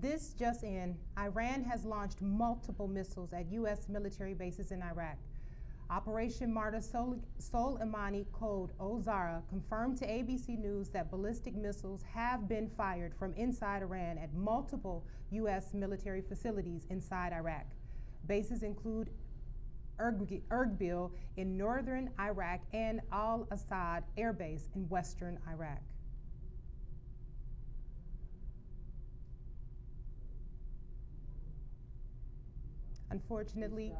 This just in, Iran has launched multiple missiles at U.S. military bases in Iraq. Operation Marta Soleimani, code Ozara, confirmed to ABC News that ballistic missiles have been fired from inside Iran at multiple U.S. military facilities inside Iraq. Bases include Erbil in northern Iraq and Al-Assad Air Base in western Iraq. Unfortunately,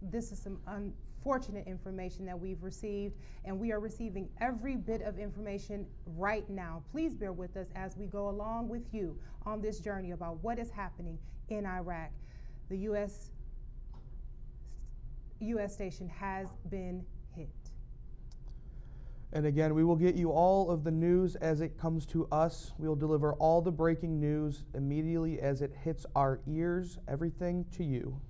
this is some unfortunate information that we've received, and we are receiving every bit of information right now. Please bear with us as we go along with you on this journey about what is happening in Iraq. The U.S. station has been hit. And again, we will get you all of the news as it comes to us. We will deliver all the breaking news immediately as it hits our ears, everything to you.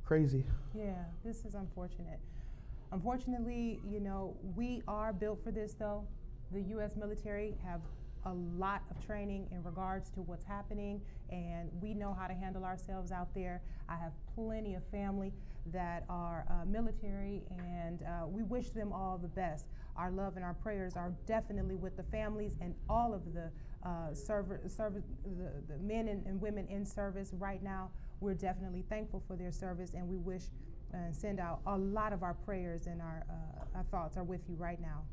Crazy. Yeah, this is unfortunate. Unfortunately, we are built for this, though. The U.S. military have a lot of training in regards to what's happening, and we know how to handle ourselves out there. I have plenty of family that are military, and we wish them all the best. Our love and our prayers are definitely with the families and all of the the men and women in service right now. We're definitely thankful for their service, and we wish and send out a lot of our prayers, and our thoughts are with you right now.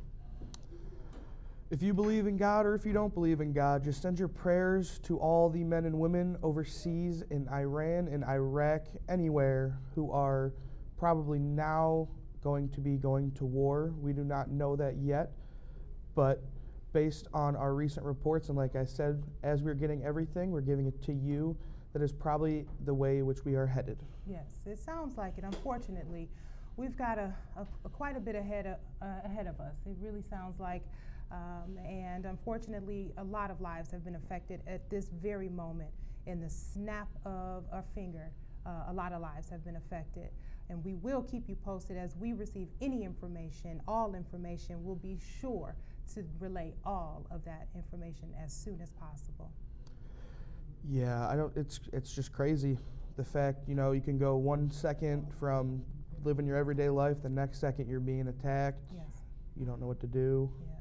If you believe in God or if you don't believe in God, just send your prayers to all the men and women overseas in Iran, in Iraq, anywhere, who are probably now going to war. We do not know that yet, but based on our recent reports, and like I said, as we're getting everything, we're giving it to you. That is probably the way in which we are headed. Yes, it sounds like it. Unfortunately, we've got quite a bit ahead of us. It really sounds like. And unfortunately, a lot of lives have been affected at this very moment. In the snap of a finger, a lot of lives have been affected. And we will keep you posted as we receive any information, all information. We'll be sure to relay all of that information as soon as possible. Yeah, it's just crazy. The fact, you can go 1 second from living your everyday life, the next second you're being attacked. Yes. You don't know what to do. Yeah.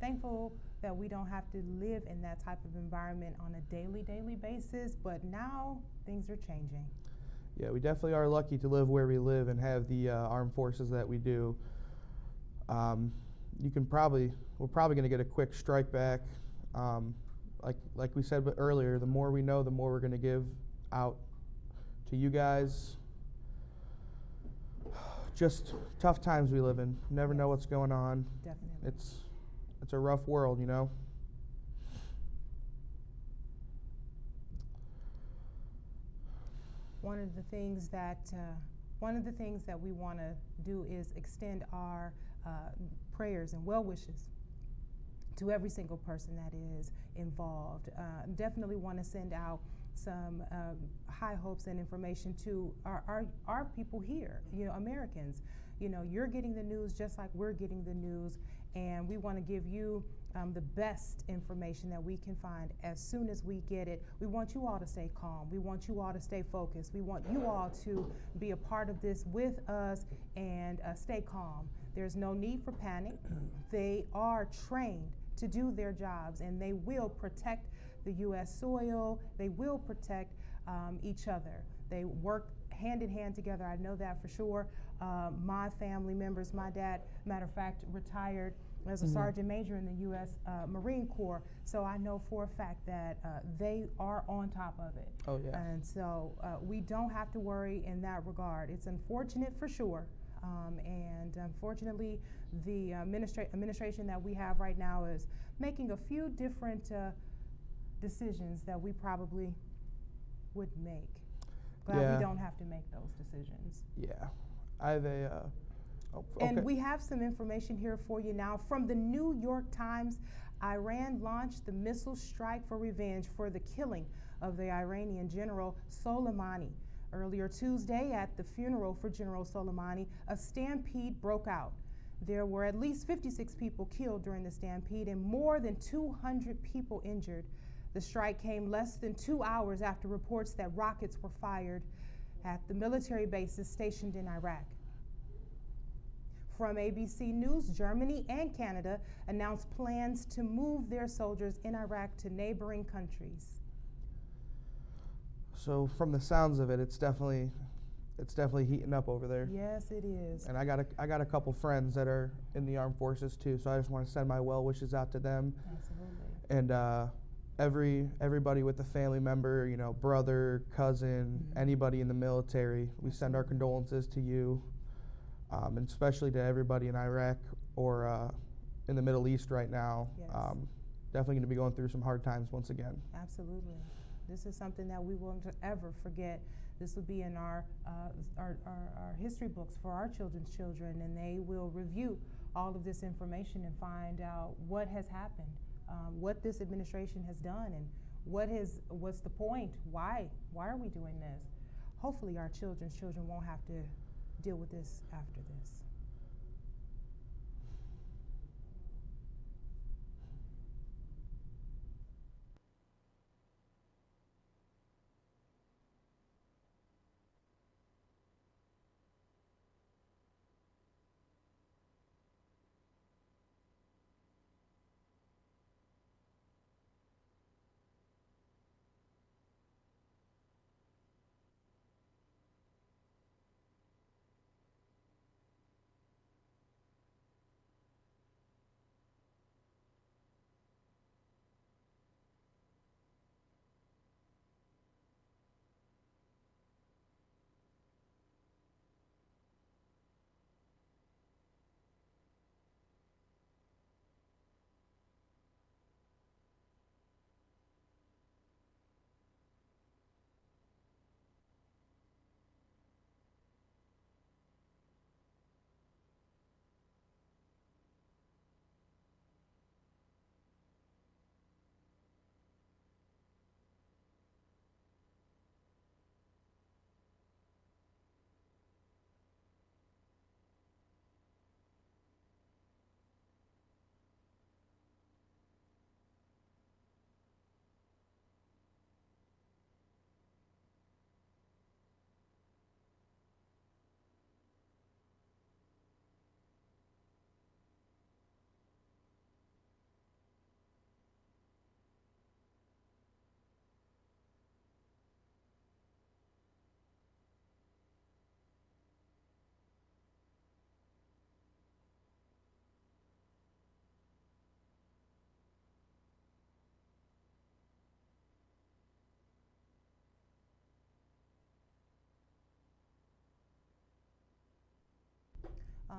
Thankful that we don't have to live in that type of environment on a daily basis, but now things are changing. Yeah, we definitely are lucky to live where we live and have the armed forces that we do. We're probably going to get a quick strike back. Like we said earlier, the more we know, the more we're going to give out to you guys. Just tough times we live in. Never know what's going on. Definitely. It's a rough world, One of the things that we want to do is extend our prayers and well wishes to every single person that is involved. Definitely want to send out some high hopes and information to our people here, Americans. You're getting the news just like we're getting the news, and we want to give you the best information that we can find as soon as we get it. We want you all to stay calm. We want you all to stay focused. We want you all to be a part of this with us and stay calm. There's no need for panic. They are trained to do their jobs, and they will protect the U.S. soil. They will protect each other. They work hand in hand together. I know that for sure. My family members, my dad, matter of fact, retired as a sergeant major in the U.S. Marine Corps, so I know for a fact that they are on top of it. Oh, yeah. And so we don't have to worry in that regard. It's unfortunate for sure. And unfortunately, the administration that we have right now is making a few different decisions that we probably would make. Glad we don't have to make those decisions. Yeah. I have a... okay. And we have some information here for you now. From the New York Times, Iran launched the missile strike for revenge for the killing of the Iranian General Soleimani. Earlier Tuesday, at the funeral for General Soleimani, a stampede broke out. There were at least 56 people killed during the stampede and more than 200 people injured. The strike came less than 2 hours after reports that rockets were fired at the military bases stationed in Iraq. From ABC News, Germany and Canada announced plans to move their soldiers in Iraq to neighboring countries. So from the sounds of it, it's definitely heating up over there. Yes, it is. And I got a couple friends that are in the armed forces too, so I just want to send my well wishes out to them. Absolutely. And everybody with a family member, you know, brother, cousin, anybody in the military, we send our condolences to you, and especially to everybody in Iraq or in the Middle East right now. Yes. Definitely going to be going through some hard times once again. Absolutely. This is something that we won't ever forget. This will be in our history books for our children's children, and they will review all of this information and find out what has happened, what this administration has done, and what's the point? Why are we doing this? Hopefully, our children's children won't have to deal with this after this.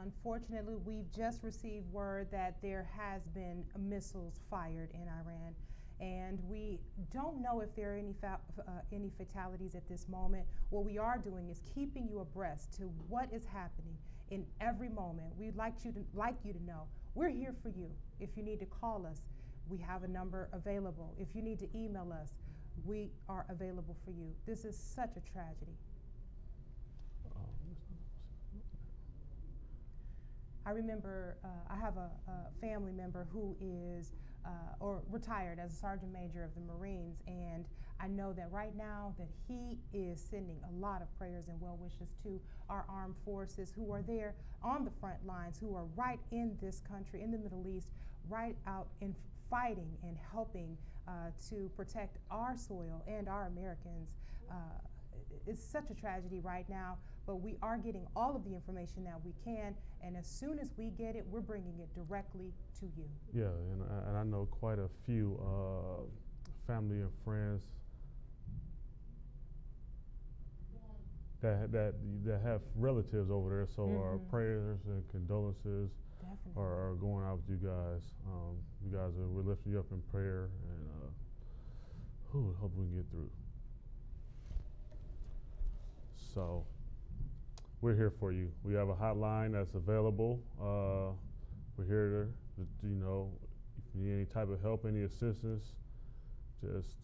Unfortunately, we've just received word that there has been missiles fired in Iran, and we don't know if there are any fatalities at this moment. What we are doing is keeping you abreast to what is happening in every moment. We'd like you to know we're here for you. If you need to call us, we have a number available. If you need to email us, we are available for you. This is such a tragedy. I remember I have a family member who is or retired as a sergeant major of the Marines, and I know that right now that he is sending a lot of prayers and well wishes to our armed forces who are there on the front lines, who are right in this country, in the Middle East, right out in fighting and helping to protect our soil and our Americans. It's such a tragedy right now, but we are getting all of the information that we can, and as soon as we get it, we're bringing it directly to you. Yeah, and I know quite a few family and friends that have relatives over there, so our prayers and condolences are going out with you guys. We're lifting you up in prayer, and hope we can get through. So we're here for you. We have a hotline that's available. We're here to, you know, if you need any type of help, any assistance, just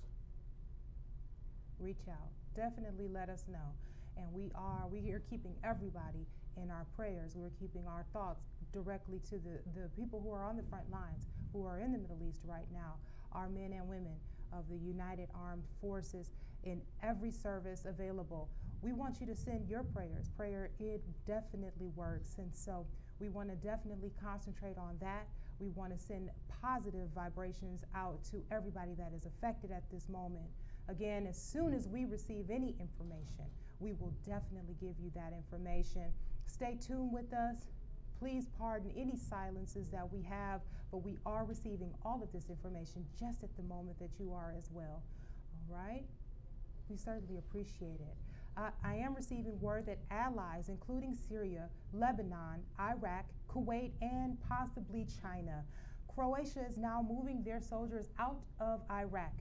reach out. Definitely let us know. And we are keeping everybody in our prayers. We're keeping our thoughts directly to the people who are on the front lines, who are in the Middle East right now, our men and women of the United Armed Forces in every service available. We want you to send your prayers. Prayer, it definitely works, and so we want to definitely concentrate on that. We want to send positive vibrations out to everybody that is affected at this moment. Again, as soon as we receive any information, we will definitely give you that information. Stay tuned with us. Please pardon any silences that we have, but we are receiving all of this information just at the moment that you are as well. All right? We certainly appreciate it. I am receiving word that allies, including Syria, Lebanon, Iraq, Kuwait, and possibly China. Croatia is now moving their soldiers out of Iraq.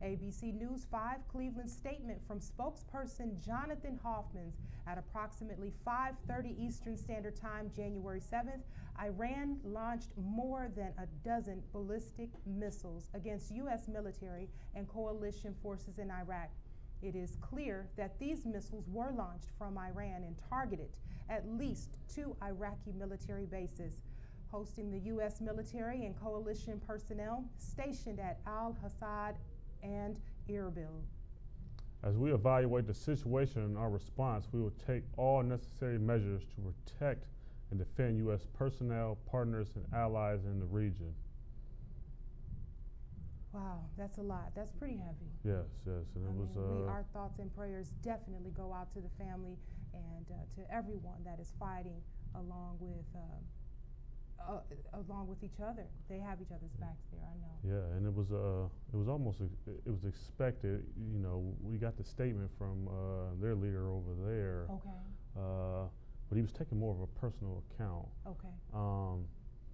ABC News 5 Cleveland statement from spokesperson Jonathan Hoffman at approximately 5:30 Eastern Standard Time, January 7th, Iran launched more than a dozen ballistic missiles against U.S. military and coalition forces in Iraq. It is clear that these missiles were launched from Iran and targeted at least 2 Iraqi military bases, hosting the U.S. military and coalition personnel stationed at Al-Assad and Erbil. As we evaluate the situation and our response, we will take all necessary measures to protect and defend U.S. personnel, partners, and allies in the region. Wow, that's a lot. That's pretty heavy. Yes, and our thoughts and prayers definitely go out to the family and to everyone that is fighting along with each other. They have each other's backs there, I know. Yeah, and it was almost expected. You know, we got the statement from their leader over there. Okay. But he was taking more of a personal account. Okay.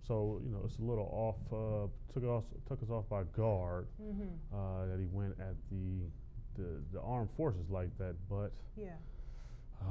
So you know, it's a little off. Took us off by guard that he went at the armed forces like that. But yeah.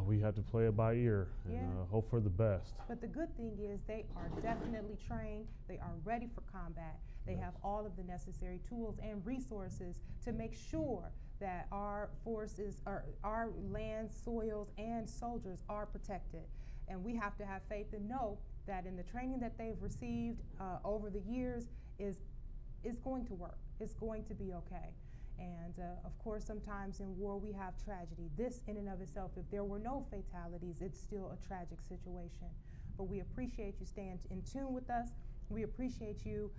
We have to play it by ear and hope for the best. But the good thing is they are definitely trained. They are ready for combat. They have all of the necessary tools and resources to make sure that our forces, our land, soils, and soldiers are protected. And we have to have faith and know that in the training that they've received over the years is going to work. It's going to be okay. And of course, sometimes in war we have tragedy. This in and of itself, if there were no fatalities, it's still a tragic situation. But we appreciate you staying in tune with us. We appreciate you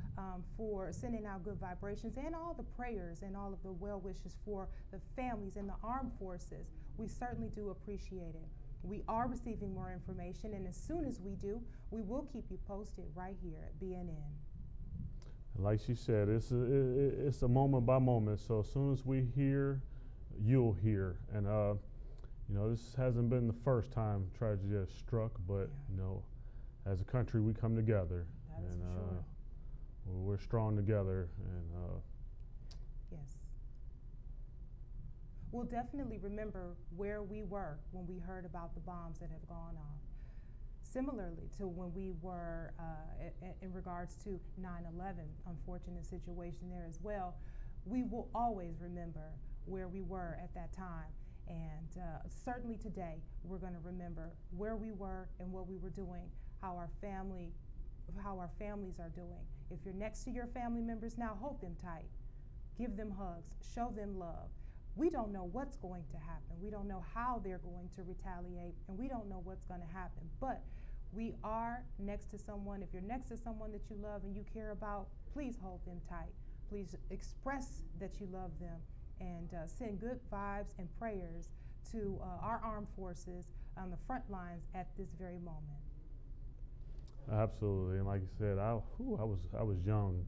for sending out good vibrations and all the prayers and all of the well wishes for the families and the armed forces. We certainly do appreciate it. We are receiving more information, and as soon as we do, we will keep you posted right here at BNN. Like she said, it's a moment by moment. So as soon as we hear, you'll hear. And you know, this hasn't been the first time tragedy has struck, but you know, as a country, we come together, that is for sure. We're strong together. And yes, we'll definitely remember where we were when we heard about the bombs that have gone off. Similarly to when we were in regards to 9/11, unfortunate situation there as well, we will always remember where we were at that time. And certainly today, we're going to remember where we were and what we were doing, how our families are doing. If you're next to your family members now, hold them tight, give them hugs, show them love. We don't know what's going to happen. We don't know how they're going to retaliate, and we don't know what's going to happen. But we are next to someone. If you're next to someone that you love and you care about, please hold them tight. Please express that you love them and send good vibes and prayers to our armed forces on the front lines at this very moment. Absolutely, and like you said, I was young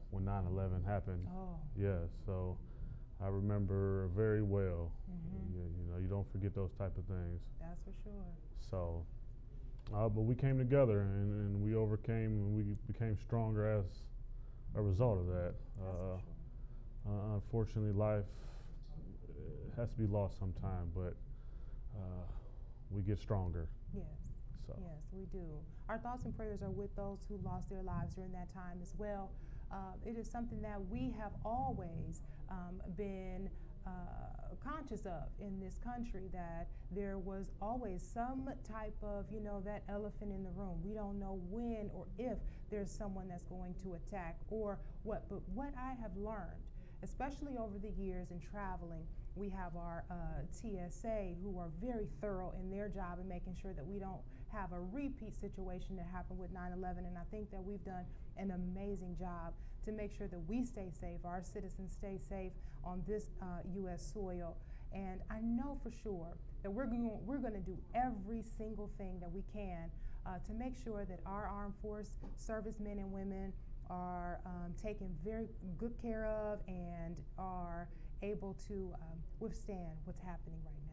when 9/11 happened. Oh. Yeah, so I remember very well. Mm-hmm. You know, you don't forget those type of things. That's for sure. So, but we came together and we overcame and we became stronger as a result of that. That's for sure. Unfortunately, life has to be lost sometime, but we get stronger. Yes. So. Yes, we do. Our thoughts and prayers are with those who lost their lives during that time as well. It is something that we have always been conscious of in this country, that there was always some type of, that elephant in the room. We don't know when or if there's someone that's going to attack or what. But what I have learned, especially over the years in traveling, we have our TSA who are very thorough in their job in making sure that we don't have a repeat situation that happened with 9/11. And I think that we've done an amazing job to make sure that we stay safe, our citizens stay safe on this U.S. soil. And I know for sure that we're going to do every single thing that we can to make sure that our armed force servicemen and women are taken very good care of and are able to withstand what's happening right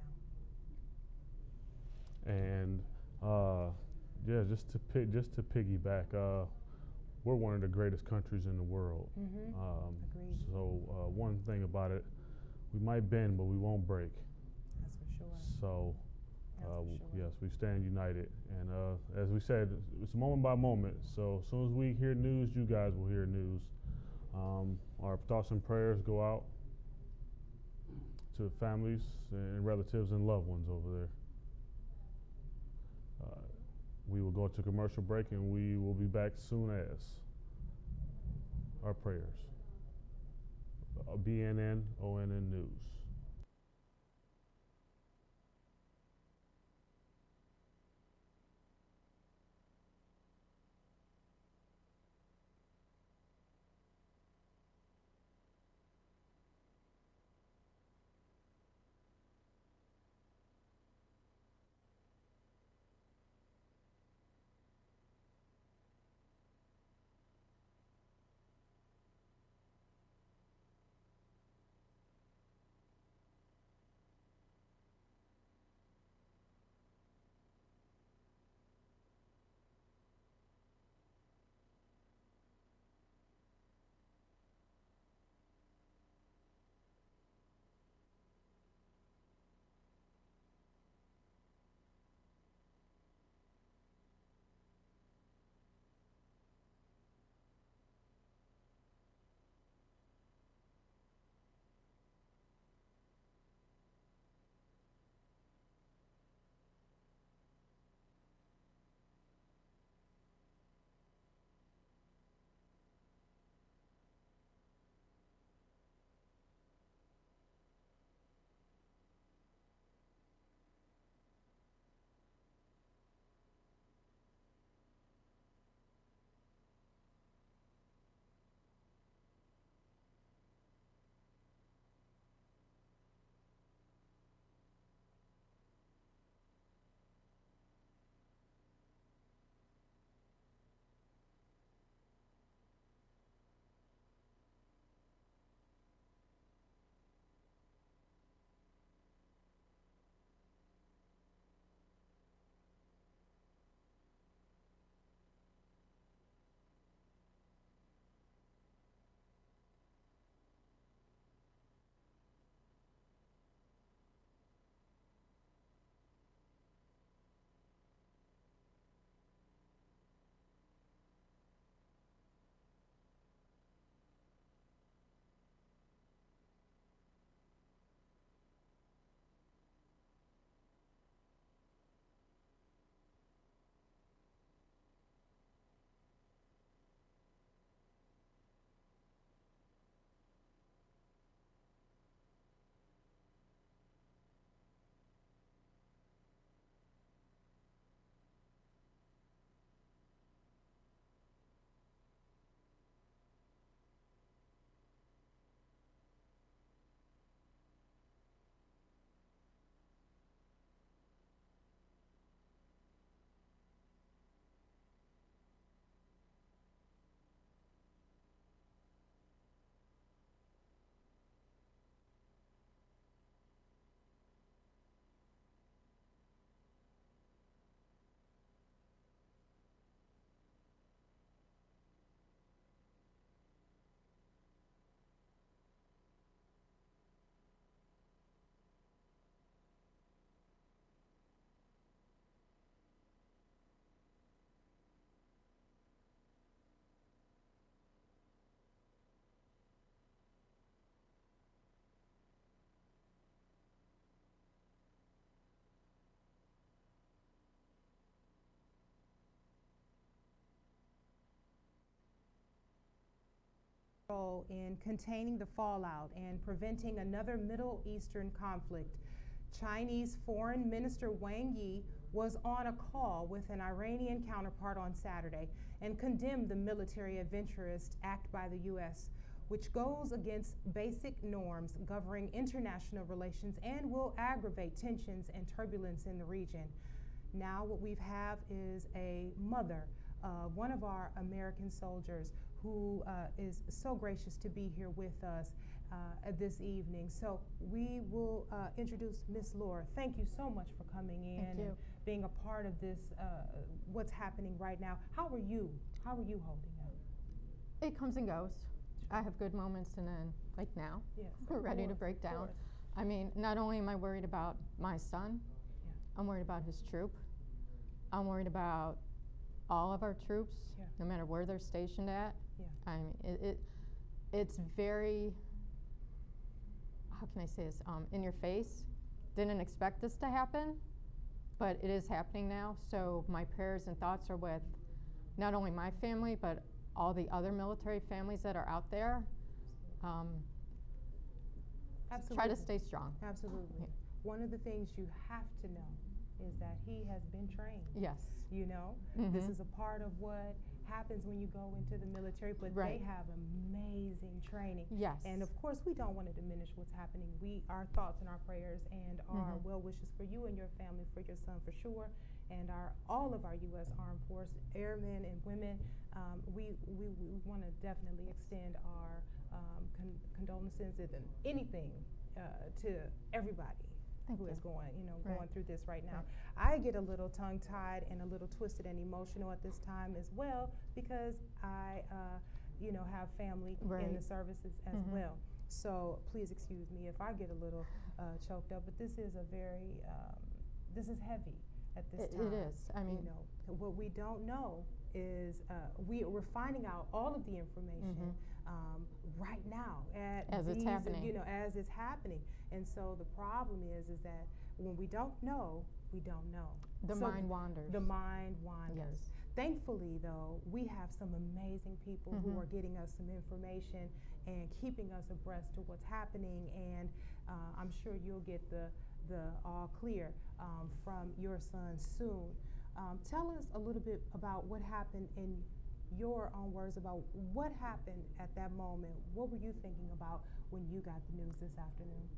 now. And yeah, just to piggyback, we're one of the greatest countries in the world. Agreed. So one thing about it, we might bend, but we won't break. That's for sure. So That's for sure. yes, we stand united. And as we said, it's moment by moment. So as soon as we hear news, you guys will hear news. Our thoughts and prayers go out to families and relatives and loved ones over there. We will go to commercial break, and we will be back soon as our prayers. BNN, ONN News. role in containing the fallout and preventing another Middle Eastern conflict. Chinese Foreign Minister Wang Yi was on a call with an Iranian counterpart on Saturday and condemned the military adventurist act by the U.S., which goes against basic norms governing international relations and will aggravate tensions and turbulence in the region. Now what we have is a mother, one of our American soldiers, who is so gracious to be here with us this evening. So we will introduce Miss Laura. Thank you so much for coming in and being a part of this, what's happening right now. How are you? How are you holding up? It comes and goes. I have good moments, and then, like now, Yes, we're ready to break down. I mean, not only am I worried about my son, I'm worried about his troop. I'm worried about all of our troops, no matter where they're stationed at. I mean, it's very, how can I say this, in your face. Didn't expect this to happen, but it is happening now. So my prayers and thoughts are with not only my family, but all the other military families that are out there. Absolutely. Try to stay strong. Absolutely. Yeah. One of the things you have to know is that he has been trained. Yes. You know, this is a part of what happens when you go into the military, but they have amazing training. Yes. And of course, we don't want to diminish what's happening. Our thoughts and our prayers and our well wishes for you and your family, for your son for sure, and all of our U.S. Armed Force airmen and women. We want to definitely extend our condolences and anything to everybody who is going through this right now. I get a little tongue-tied and a little twisted and emotional at this time as well, because I, have family in the services as well. So please excuse me if I get a little choked up, but this is this is heavy at this time. It is. I mean, what we don't know is we're finding out all of the information right now as it's happening. As it's happening. And so the problem is that when we don't know, we don't know. The mind wanders. The mind wanders. Yes. Thankfully, though, we have some amazing people who are getting us some information and keeping us abreast to what's happening. And I'm sure you'll get the all clear from your son soon. Tell us a little bit about what happened in your own words about what happened at that moment. What were you thinking about when you got the news this afternoon?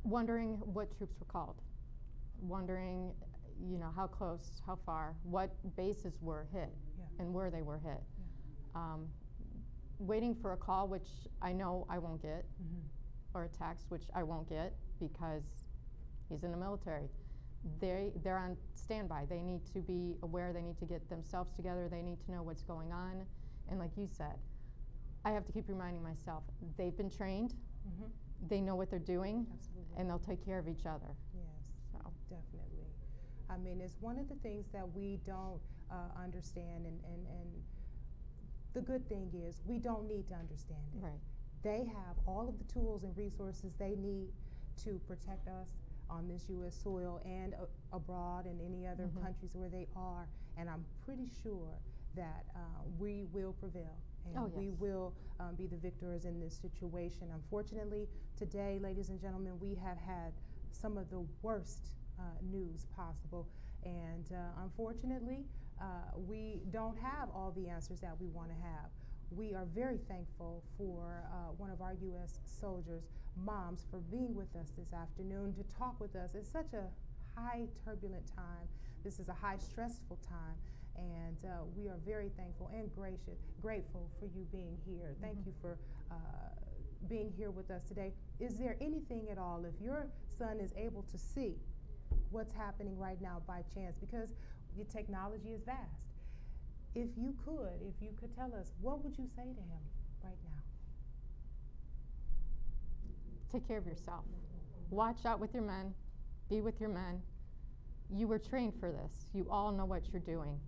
Wondering what troops were called. Wondering, how close, how far, what bases were hit, and where they were hit. Waiting for a call, which I know I won't get, or a text, which I won't get because he's in the military. They're on standby. They need to be aware. They need to get themselves together. They need to know what's going on. And like you said, I have to keep reminding myself, they've been trained. They know what they're doing. Absolutely. And they'll take care of each other. Yes, so definitely. I mean, it's one of the things that we don't understand, and the good thing is we don't need to understand it. Right. They have all of the tools and resources they need to protect us on this U.S. soil and abroad and any other countries where they are. And I'm pretty sure that we will prevail. And we will be the victors in this situation. Unfortunately, today, ladies and gentlemen, we have had some of the worst news possible. And unfortunately, we don't have all the answers that we want to have. We are very thankful for one of our U.S. soldiers, moms, for being with us this afternoon to talk with us. It's such a high turbulent time. This is a high stressful time. And we are very thankful and grateful for you being here. Thank you for being here with us today. Is there anything at all, if your son is able to see what's happening right now by chance, because the technology is vast, if you could tell us, what would you say to him right now? Take care of yourself. Watch out with your men. Be with your men. You were trained for this. You all know what you're doing.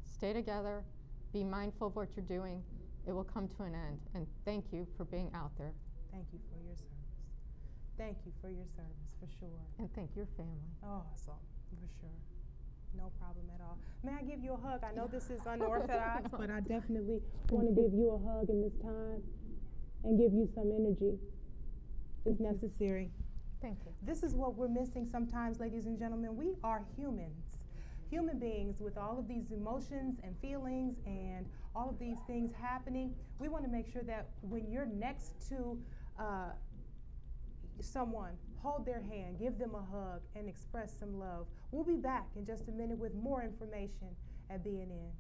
Stay together. Be mindful of what you're doing. It will come to an end. And thank you for being out there. Thank you for your service. Thank you for your service, for sure. And thank your family. Awesome, for sure. No problem at all. May I give you a hug? I know this is unorthodox, but I definitely want to give you a hug in this time. and give you some energy is necessary. Thank you. This is what we're missing sometimes, ladies and gentlemen. We are humans, human beings with all of these emotions and feelings and all of these things happening. We want to make sure that when you're next to someone, hold their hand, give them a hug, and express some love. We'll be back in just a minute with more information at BeOnAir.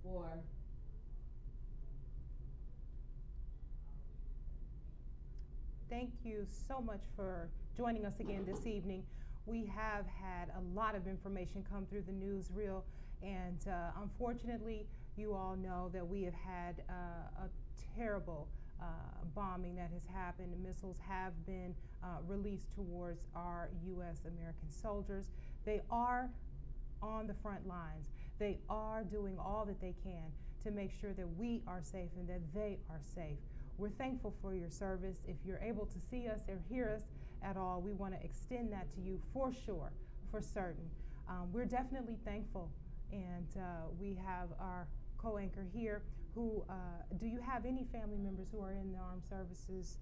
For Thank you so much for joining us again this evening. We have had a lot of information come through the newsreel, and unfortunately, you all know that we have had a terrible bombing that has happened. Missiles have been released towards our U.S. American soldiers. They are on the front lines. They are doing all that they can to make sure that we are safe and that they are safe. We're thankful for your service. If you're able to see us or hear us at all, we want to extend that to you for sure, for certain. We're definitely thankful, and we have our co-anchor here who, do you have any family members who are in the armed services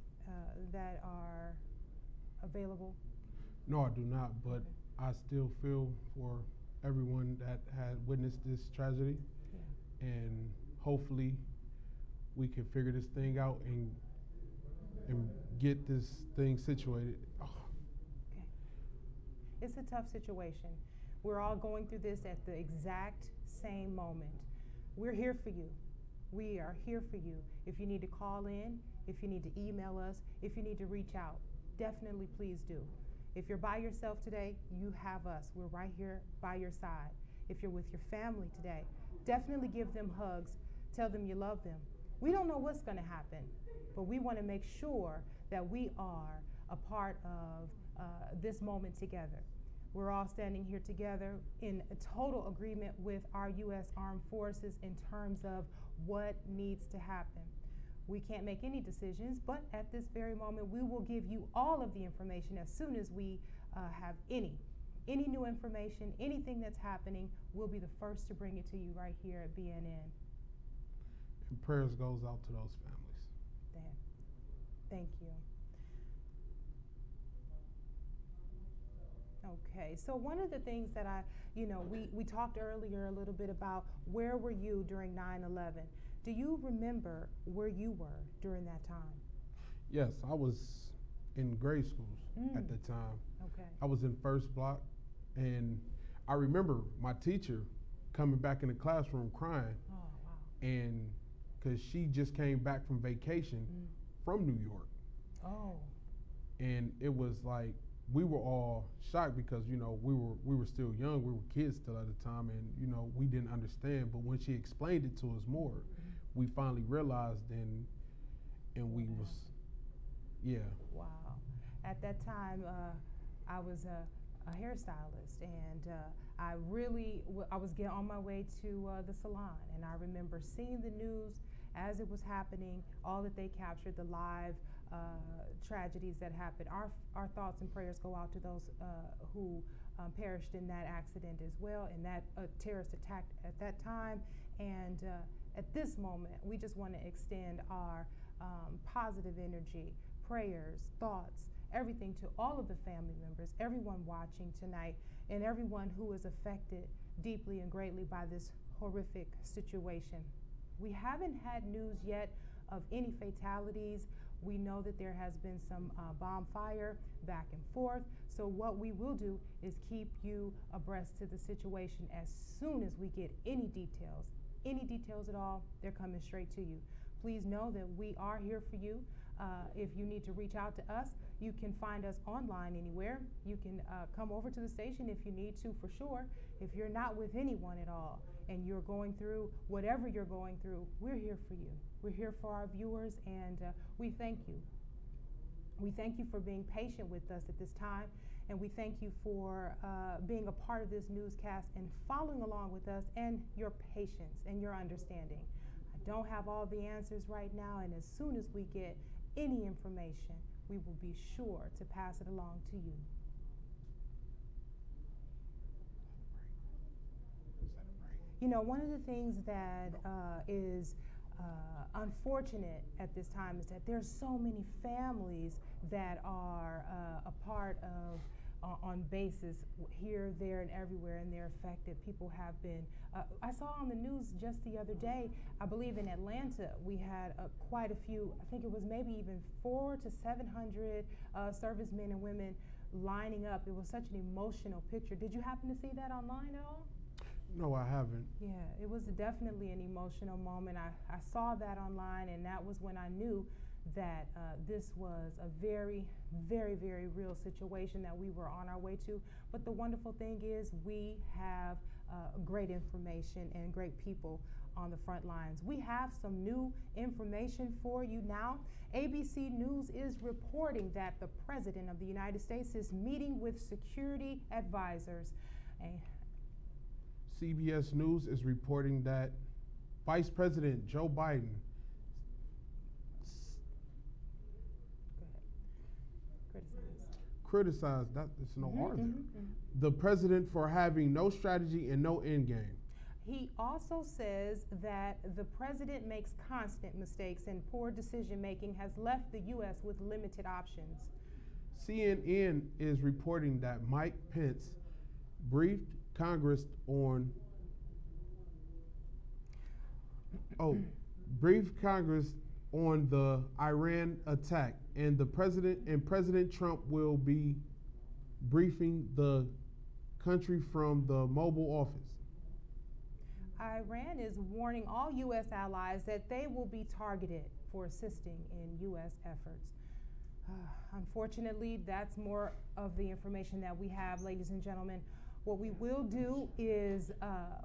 that are available? No, I do not, but I still feel for everyone that had witnessed this tragedy, and hopefully we can figure this thing out and get this thing situated. Oh. Okay. It's a tough situation. We're all going through this at the exact same moment. We're here for you. We are here for you. If you need to call in, if you need to email us, if you need to reach out, definitely please do. If you're by yourself today, you have us. We're right here by your side. If you're with your family today, definitely give them hugs. Tell them you love them. We don't know what's going to happen, but we want to make sure that we are a part of this moment together. We're all standing here together in a total agreement with our U.S. Armed Forces in terms of what needs to happen. We can't make any decisions, but at this very moment, we will give you all of the information as soon as we have any new information, anything that's happening. We'll be the first to bring it to you right here at BNN. And prayers goes out to those families. Thank you. Okay, so one of the things that we talked earlier a little bit about, where were you during 9/11? Do you remember where you were during that time? Yes, I was in grade school at the time. Okay. I was in first block, and I remember my teacher coming back in the classroom crying. Oh, wow. And because she just came back from vacation from New York. Oh. And it was like, we were all shocked because, we were still young, we were kids still at the time, and, we didn't understand. But when she explained it to us more, we finally realized, and we was, yeah. Wow. At that time, I was a hairstylist, and I was getting on my way to the salon, and I remember seeing the news as it was happening, all that they captured, the live tragedies that happened. Our thoughts and prayers go out to those who perished in that accident as well, in that terrorist attack at that time. And at this moment, we just want to extend our positive energy, prayers, thoughts, everything to all of the family members, everyone watching tonight, and everyone who is affected deeply and greatly by this horrific situation. We haven't had news yet of any fatalities. We know that there has been some bomb fire back and forth. So what we will do is keep you abreast to the situation as soon as we get any details at all, they're coming straight to you. Please know that we are here for you. If you need to reach out to us, you can find us online anywhere. You can come over to the station if you need to, for sure. If you're not with anyone at all and you're going through whatever you're going through, we're here for you. We're here for our viewers, and we thank you. We thank you for being patient with us at this time, and we thank you for being a part of this newscast and following along with us, and your patience and your understanding. I don't have all the answers right now, and as soon as we get any information, we will be sure to pass it along to you. One of the things that is unfortunate at this time is that there's so many families that are a part of on bases here, there, and everywhere, and they're affected. People have been, I saw on the news just the other day, I believe in Atlanta, we had quite a few, I think it was maybe even 400 to 700 servicemen and women lining up. It was such an emotional picture. Did you happen to see that online at all? No, I haven't. Yeah, it was definitely an emotional moment. I saw that online, and that was when I knew that this was a very, very, very real situation that we were on our way to. But the wonderful thing is we have great information and great people on the front lines. We have some new information for you now. ABC News is reporting that the President of the United States is meeting with security advisors. CBS News is reporting that Vice President Joe Biden criticized, that it's no R there, the president for having no strategy and no end game. He also says that the president makes constant mistakes and poor decision making has left the U.S. with limited options. CNN is reporting that Mike Pence briefed Congress on the Iran attack, and President Trump will be briefing the country from the Mobile office. Iran is warning all U.S. allies that they will be targeted for assisting in U.S. efforts. Unfortunately, that's more of the information that we have, ladies and gentlemen. What we will do is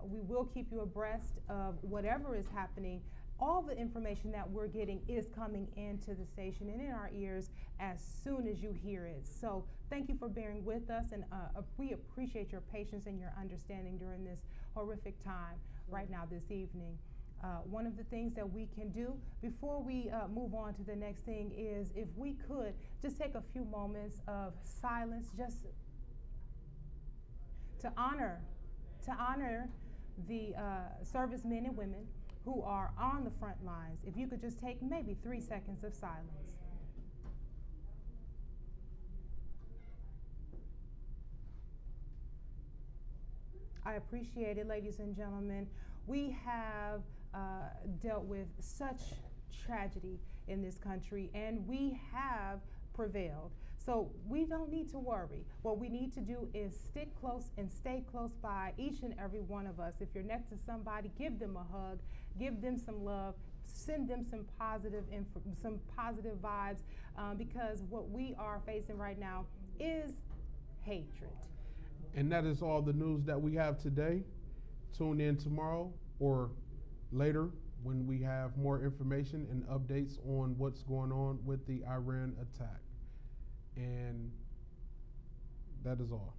we will keep you abreast of whatever is happening. All the information that we're getting is coming into the station and in our ears as soon as you hear it. So thank you for bearing with us, and we appreciate your patience and your understanding during this horrific time right now this evening. One of the things that we can do before we move on to the next thing is, if we could just take a few moments of silence just to honor the servicemen and women who are on the front lines. If you could just take maybe 3 seconds of silence. I appreciate it, ladies and gentlemen. We have dealt with such tragedy in this country, and we have prevailed. So we don't need to worry. What we need to do is stick close and stay close by each and every one of us. If you're next to somebody, give them a hug, give them some love, send them some positive vibes, because what we are facing right now is hatred. And that is all the news that we have today. Tune in tomorrow or later when we have more information and updates on what's going on with the Iran attack. And that is all.